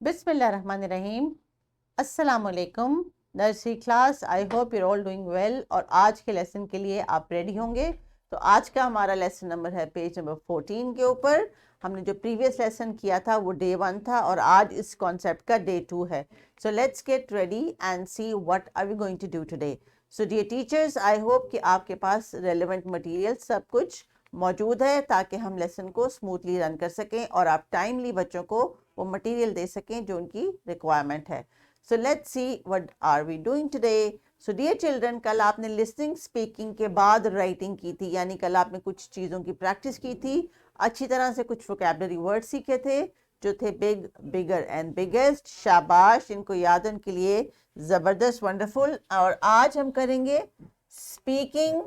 बिस्मिल्लाहिर्रहमानिर्रहीम। अस्सलामुअलैकुम nursery class. I hope you're all doing well. और आज के लेसन के लिए आप रेडी होंगे। तो आज का हमारा लेसन नंबर है पेज नंबर 14 के ऊपर। हमने जो प्रीवियस लेसन किया था वो डे 1 था और आज इस कॉन्सेप्ट का डे 2 है। So let's get ready and see what are we going to do today. So dear teachers, I hope कि आपके पास रेलेवेंट मटेरियल सब कुछ मौजूद है ताकि हम लेसन को स्मूथली रन कर सकें और आप टाइमली बच्चों को वो मटेरियल दे सकें जो उनकी रिक्वायरमेंट है। So let's see what are we doing today. So dear children, कल आपने लिसनिंग स्पीकिंग के बाद राइटिंग की थी, यानी कल आपने कुछ चीज़ों की प्रैक्टिस की थी, अच्छी तरह से कुछ वोकैबुलरी वर्ड सीखे थे जो थे बिग, बिगर एंड बिगेस्ट। शाबाश, इनको याद के लिए ज़बरदस्त, वंडरफुल। और आज हम करेंगे स्पीकिंग,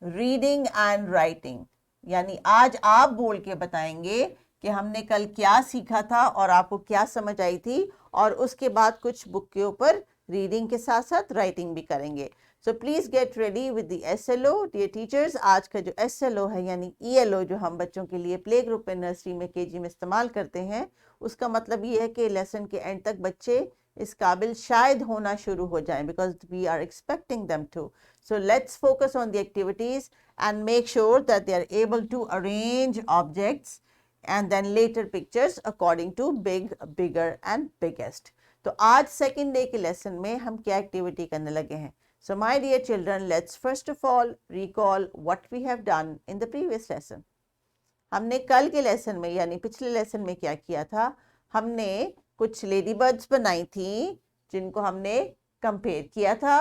रीडिंग एंड राइटिंग, यानी आज आप बोल के बताएंगे कि हमने कल क्या सीखा था और आपको क्या समझ आई थी, और उसके बाद कुछ बुक के ऊपर रीडिंग के साथ साथ राइटिंग भी करेंगे। So please get ready with the SLO। Dear teachers, आज का जो SLO है यानी ELO जो हम बच्चों के लिए प्ले ग्रुप में, नर्सरी में, KG में इस्तेमाल करते हैं, उसका मतलब ये है कि लेसन के एंड तक बच्चे इस काबिल शायद होना शुरू हो जाएं, because we are expecting them to. So let's focus on the activities and make sure that they are able to arrange objects and then later pictures according to big, bigger and biggest. तो आज second day के lesson में हम क्या activity करने लगे हैं? So my dear children, let's first of all recall what we have done in the previous lesson. हमने कल के लेसन में यानी पिछले लेसन में क्या किया था? हमने कुछ लेडी बर्ड्स बनाई थी जिनको हमने कंपेयर किया था।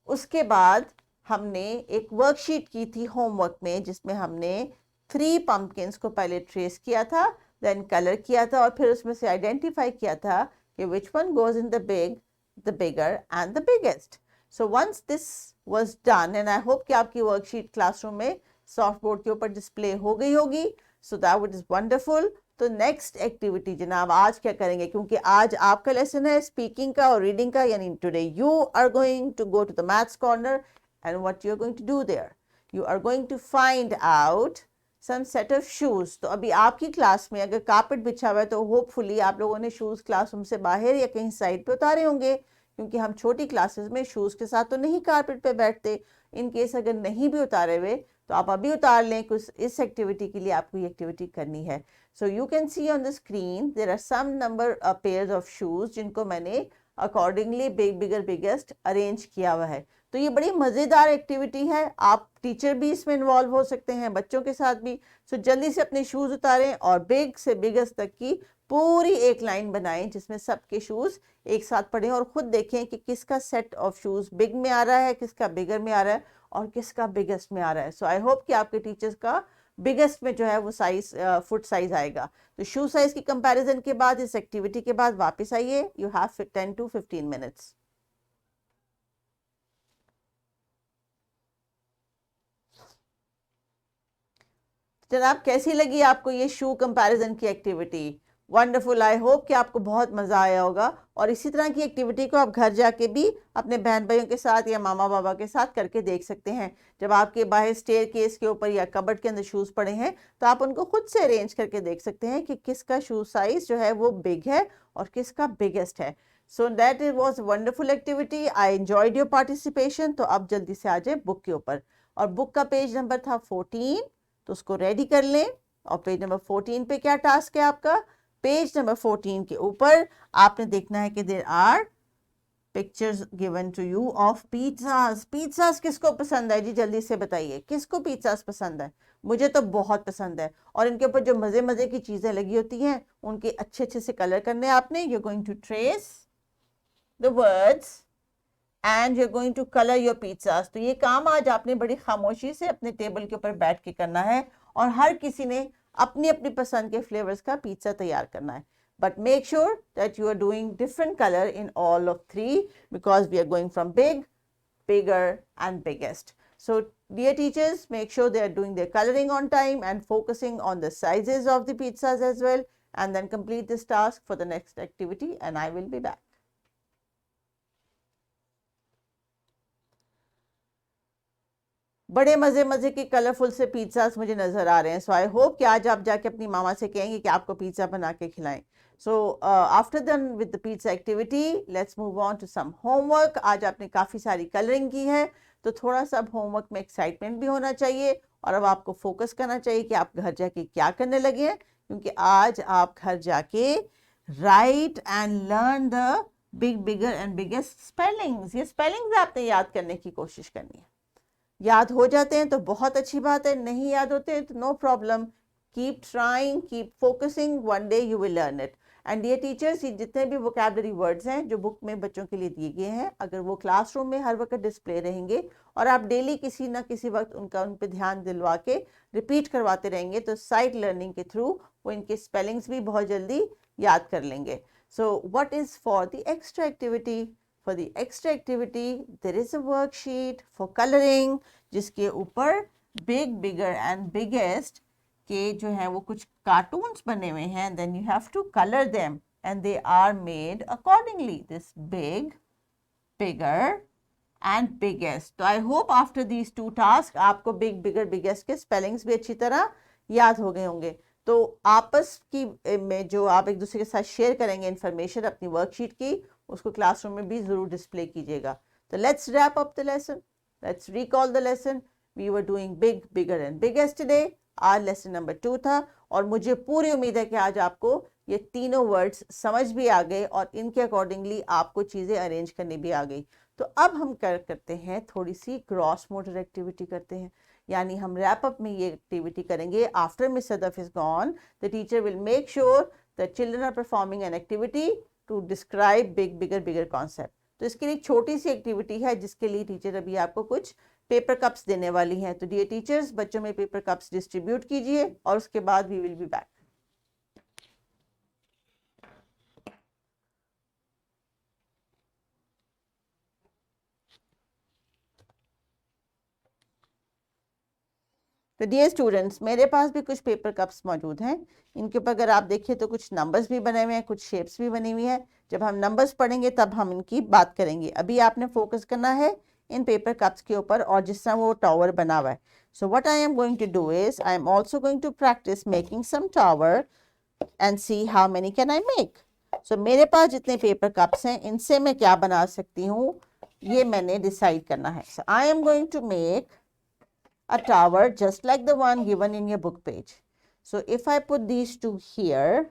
उसके बाद हमने एक वर्कशीट की थी होमवर्क में जिसमें हमने 3 पंपकिंस को पहले ट्रेस किया था, देन कलर किया था और फिर उसमें से आइडेंटिफाई किया था कि which one goes in the big, the bigger and the biggest. So once this was done, and I hope कि आपकी वर्कशीट क्लासरूम में सॉफ्ट बोर्ड के ऊपर डिस्प्ले हो गई होगी। So that is wonderful. तो नेक्स्ट एक्टिविटी जनाब आज क्या करेंगे, क्योंकि आज आपका लेसन है स्पीकिंग का और रीडिंग का, यानी today you are going to go to the maths corner and what you are going to do there, you are going to find out some set of shoes. तो अभी आपकी class में अगर carpet बिछा हुआ है तो होपफुली आप लोगों ने शूज क्लासरूम से बाहर या कहीं साइड पे उतारे होंगे, क्योंकि हम छोटी क्लासेस में शूज के साथ तो नहीं कारपेट पे बैठते। इन केस अगर नहीं भी उतारे हुए तो आप अभी उतार लें, कुछ इस एक्टिविटी के लिए आपको ये एक्टिविटी करनी है। So you can see on the screen there are some number of pairs of shoes जिनको मैंने accordingly big, bigger, biggest arrange किया हुआ है। तो ये बड़ी मज़ेदार एक्टिविटी है, आप टीचर भी इसमें इन्वॉल्व हो सकते हैं, बच्चों के साथ भी। सो जल्दी से अपने शूज़ उतारें और बिग से बिगेस्ट तक की पूरी एक लाइन बनाएं जिसमें सबके शूज़ एक साथ पढ़ें और ख़ुद देखें कि किसका सेट ऑफ शूज़ बिग में आ रहा है, किसका बिगर में आ रहा है और किसका बिगेस्ट में आ रहा है। सो आई होप कि आपके टीचर्स का बिगेस्ट में जो है वो साइज फुट साइज आएगा। तो शू साइज की कंपैरिजन के बाद इस एक्टिविटी के बाद वापस आइए। You have 10 to 15 minutes. जनाब, कैसी लगी आपको ये शू कंपैरिजन की एक्टिविटी? वंडरफुल। आई होप कि आपको बहुत मज़ा आया होगा और इसी तरह की एक्टिविटी को आप घर जाके भी अपने बहन भाइयों के साथ या मामा बाबा के साथ करके देख सकते हैं। जब आपके बाहर स्टेयर केस के ऊपर या कबर्ड के अंदर शूज़ पड़े हैं तो आप उनको खुद से अरेंज करके देख सकते हैं कि किसका शू साइज जो है वो बिग है और किसका बिगेस्ट है। So that it was wonderful activity. I enjoyed your participation. तो अब जल्दी से आ जाए बुक के ऊपर, और बुक का पेज नंबर था 14, तो उसको रेडी कर लें। और पेज नंबर 14 पे क्या टास्क है आपका? पेज नंबर 14 के ऊपर आपने देखना है कि there are pictures given to you of pizzas. Pizzas किसको पसंद है जी? जल्दी से बताइए, किसको पिज़्ज़ास पसंद है? मुझे तो बहुत पसंद है। और इनके ऊपर जो मज़े मज़े की चीज़ें लगी होती हैं उनके अच्छे अच्छे से कलर करने आपने। You are going to trace the words and you are going to colour your pizzas. तो ये काम आज आपने बड़ी खामोशी से अपने टेबल के ऊपर बैठ के करना है और हर किसी ने अपनी अपनी पसंद के फ्लेवर्स का पिज़्ज़ा तैयार करना है। But make sure that you are doing different color in all of 3 because we are going from big, bigger and biggest. So dear teachers, make sure they are doing their coloring on time and focusing on the sizes of the pizzas as well, and then complete this task for the next activity and I will be back. बड़े मज़े मज़े के colourful से pizzas मुझे नज़र आ रहे हैं. सो आई hope कि आज आप जाके अपनी मामा से कहेंगे कि आपको पिज़्ज़ा बना के खिलाएं. So after done with the pizza activity, let's move on to some homework. आज आपने काफ़ी सारी कलरिंग की है, तो थोड़ा सा होमवर्क में एक्साइटमेंट भी होना चाहिए और अब आपको फोकस करना चाहिए कि आप घर जाके क्या करने लगे हैं, क्योंकि आज आप घर जाके right and learn the big bigger and biggest spellings. ये स्पेलिंग्स आपने याद करने की कोशिश करनी है. याद हो जाते हैं तो बहुत अच्छी बात है, नहीं याद होते हैं तो no problem. Keep trying, keep focusing, one day you will learn it. And ये टीचर्स, ये जितने भी वोकैबुलरी वर्ड्स हैं जो बुक में बच्चों के लिए दिए गए हैं, अगर वो क्लासरूम में हर वक्त डिस्प्ले रहेंगे और आप डेली किसी ना किसी वक्त उन पर ध्यान दिलवा के रिपीट करवाते रहेंगे, तो साइट लर्निंग के थ्रू वो इनके स्पेलिंग्स भी बहुत जल्दी याद कर लेंगे. So what is for the extra activity? For the extra activity, there is a worksheet for coloring, जिसके ऊपर big, bigger and biggest के जो है वो कुछ cartoons बने हुए हैं. Then you have to color them and they are made accordingly. This big, bigger and biggest. तो I hope after these two tasks आपको big, bigger, biggest के spellings भी अच्छी तरह याद हो गए होंगे. तो आपस की में जो आप एक दूसरे के साथ शेयर करेंगे इंफॉर्मेशन अपनी वर्कशीट की, उसको क्लासरूम में भी जरूर डिस्प्ले कीजिएगा. तो let's wrap up the lesson. Let's recall the lesson. We were doing big, bigger and biggest today. आज लेसन नंबर 2 था और मुझे पूरी उम्मीद है कि आज आपको ये तीनों वर्ड्स समझ भी आ गए और इनके अकॉर्डिंगली आपको चीज़ें अरेंज करनी भी आ गई. तो अब हम करते हैं थोड़ी सी क्रॉस मोटर एक्टिविटी करते हैं. यानी हम रैप अप में ये एक्टिविटी करेंगे. After miss Sadaf is gone, the teacher will make sure that children are performing an activity to describe big, bigger, bigger concept. तो इसके लिए छोटी सी एक्टिविटी है जिसके लिए टीचर अभी आपको कुछ पेपर कप्स देने वाली हैं. तो डियर टीचर्स, बच्चों में पेपर कप्स डिस्ट्रीब्यूट कीजिए और उसके बाद वी विल बी बैक. तो डियर स्टूडेंट्स, मेरे पास भी कुछ पेपर कप्स मौजूद हैं. इनके ऊपर अगर आप देखिए तो कुछ नंबर्स भी बने हुए हैं, कुछ शेप्स भी बनी हुई हैं. जब हम नंबर्स पढ़ेंगे तब हम इनकी बात करेंगे. अभी आपने फोकस करना है इन पेपर कप्स के ऊपर और जिस तरह वो टावर बना हुआ है. So what I am going to do is I am also going to practise making some tower and see how many can I make. So मेरे पास जितने पेपर कप्स हैं इनसे मैं क्या बना सकती हूँ, ये मैंने डिसाइड करना है. So I am going to make a tower just like the one given in your book page. So if I put these two here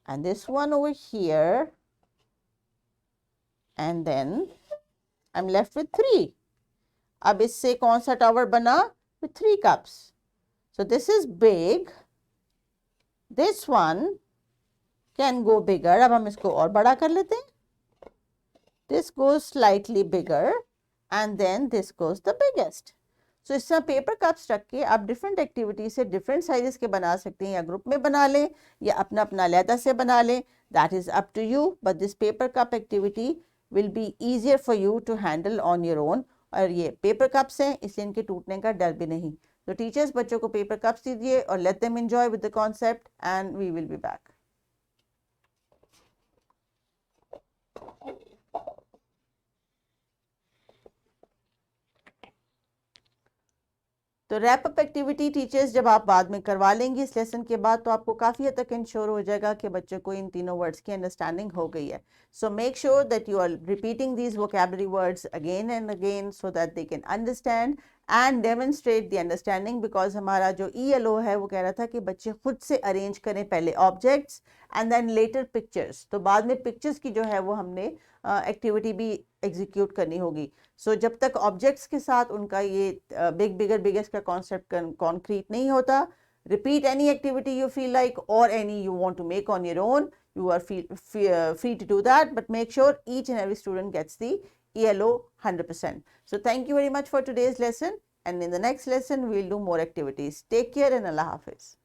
and this one over here, and then I'm left with 3. अब इससे कौन सा tower बना? With 3 cups. So this is big. This one can go bigger. अब हम इसको और बड़ा कर लेते हैं. This goes slightly bigger and then this goes the biggest. सो इस तरह पेपर कप्स रख के आप डिफरेंट एक्टिविटी से डिफरेंट साइजेस के बना सकते हैं, या ग्रुप में बना लें या अपना अपना अलहदा से बना लें. That is up to you, but this paper cup activity will be easier for you to handle on your own. और ये पेपर कप्स हैं इसलिए इनके टूटने का डर भी नहीं. तो टीचर्स बच्चों को पेपर कप्स दीजिए और let them enjoy with the concept and we will be back. तो रैप अप एक्टिविटी टीचर्स जब आप बाद में करवा लेंगे इस लेसन के बाद, तो आपको काफ़ी हद तक इंश्योर हो जाएगा कि बच्चों को इन तीनों वर्ड्स की अंडरस्टैंडिंग हो गई है. So make sure that you are repeating these vocabulary words again and again so that they can understand and demonstrate the understanding. Because हमारा जो ELO है वो कह रहा था कि बच्चे खुद से अरेंज करें पहले objects and then later pictures. तो बाद में पिक्चर्स की जो है वो हमने एक्टिविटी भी एग्जीक्यूट करनी होगी. सो जब तक ऑब्जेक्ट्स के साथ उनका ये बिग, बिगर, बिगेस्ट का कॉन्सेप्ट कॉन्क्रीट नहीं होता, repeat any activity you feel like और any you want to make on your own, you are free to do that, but make sure each and every student gets the ELO 100%. So thank you very much for today's lesson, and in the next lesson we'll do more activities. Take care and Allah Hafiz.